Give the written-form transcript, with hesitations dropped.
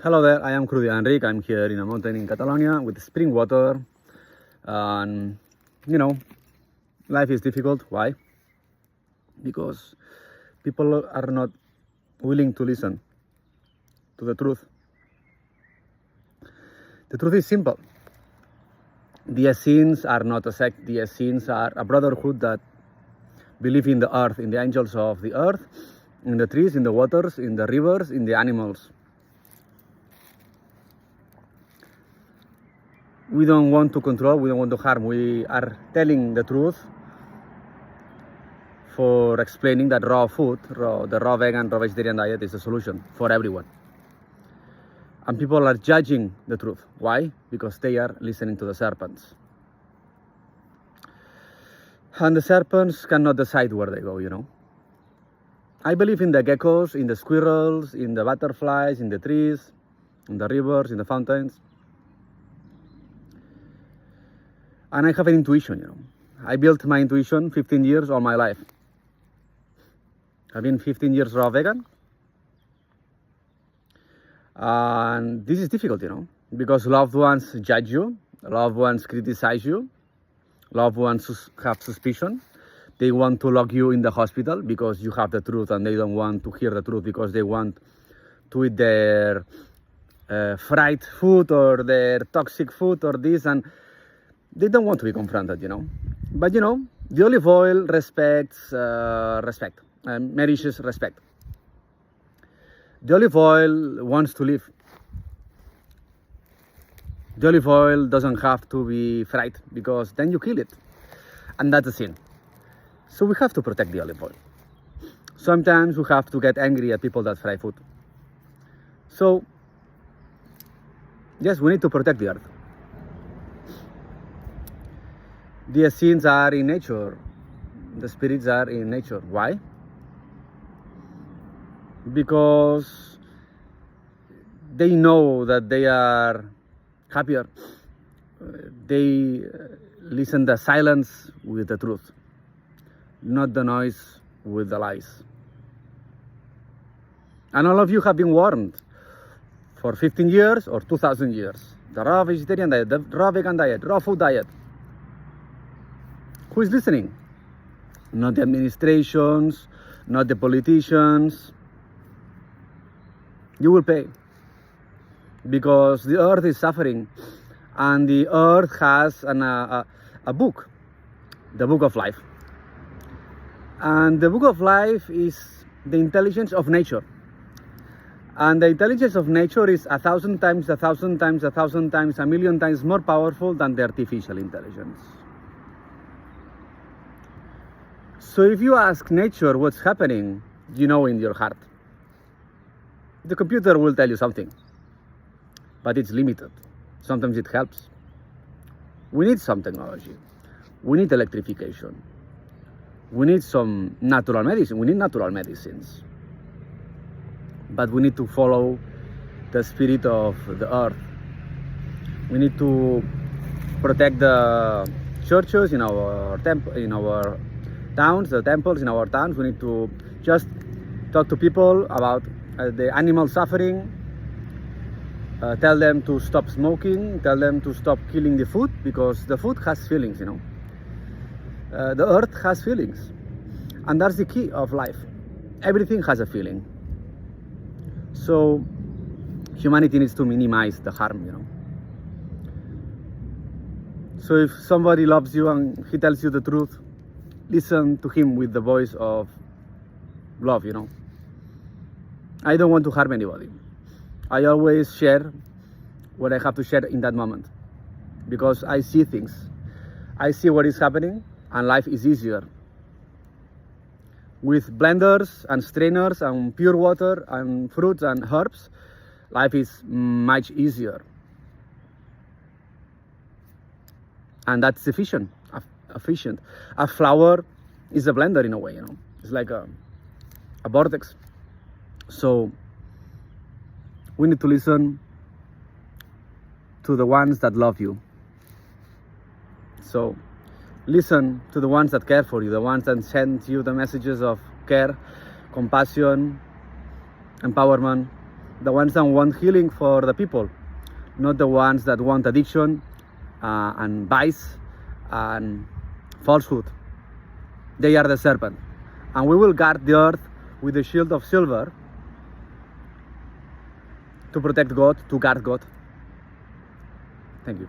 Hello there, I am Crudi Enric. I'm here in a mountain in Catalonia with spring water. And life is difficult. Why? Because people are not willing to listen to the truth. The truth is simple. The Essenes are not a sect. The Essenes are a brotherhood that believe in the earth, in the angels of the earth, in the trees, in the waters, in the rivers, in the animals. We don't want to control, we don't want to harm. We are telling the truth for explaining that raw food, the raw vegan, raw vegetarian diet is a solution for everyone. And people are judging the truth. Why? Because they are listening to the serpents. And the serpents cannot decide where they go, I believe in the geckos, in the squirrels, in the butterflies, in the trees, in the rivers, in the fountains. And I have an intuition, I built my intuition 15 years all my life. I've been 15 years raw vegan. And this is difficult, because loved ones judge you, loved ones criticize you, loved ones have suspicion. They want to lock you in the hospital because you have the truth, and they don't want to hear the truth because they want to eat their fried food or their toxic food or this, and they don't want to be confronted, But the olive oil respects respect, nourishes respect. The olive oil wants to live. The olive oil doesn't have to be fried because then you kill it. And that's a sin. So we have to protect the olive oil. Sometimes we have to get angry at people that fry food. So, yes, we need to protect the earth. The Essenes are in nature. The spirits are in nature. Why? Because they know that they are happier. They listen the silence with the truth, not the noise with the lies. And all of you have been warned for 15 years or 2,000 years. The raw vegetarian diet, the raw vegan diet, raw food diet. Who is listening? Not the administrations, not the politicians. You will pay. Because the earth is suffering. And the earth has a book. The book of life. And the book of life is the intelligence of nature. And the intelligence of nature is 1,000 times, 1,000 times, 1,000 times, 1,000,000 times more powerful than the artificial intelligence. So if you ask nature what's happening, in your heart. The computer will tell you something, but it's limited. Sometimes it helps. We need some technology. We need electrification. We need some natural medicine. We need natural medicines. But we need to follow the spirit of the earth. We need to protect the churches in our towns, the temples in our towns. We need to just talk to people about the animal suffering, tell them to stop smoking, tell them to stop killing the food, because the food has feelings, The earth has feelings. And that's the key of life. Everything has a feeling. So humanity needs to minimize the harm, So if somebody loves you and he tells you the truth, listen to him with the voice of love, I don't want to harm anybody. I always share what I have to share in that moment, because I see things. I see what is happening, and life is easier. With blenders and strainers and pure water and fruits and herbs, life is much easier. And that's efficient. A flower is a blender in a way, It's like a vortex. So we need to listen to the ones that love you. So listen to the ones that care for you, the ones that send you the messages of care, compassion, empowerment, the ones that want healing for the people, not the ones that want addiction and vice and falsehood. They are the serpent. And we will guard the earth with the shield of silver to protect God, to guard God. Thank you.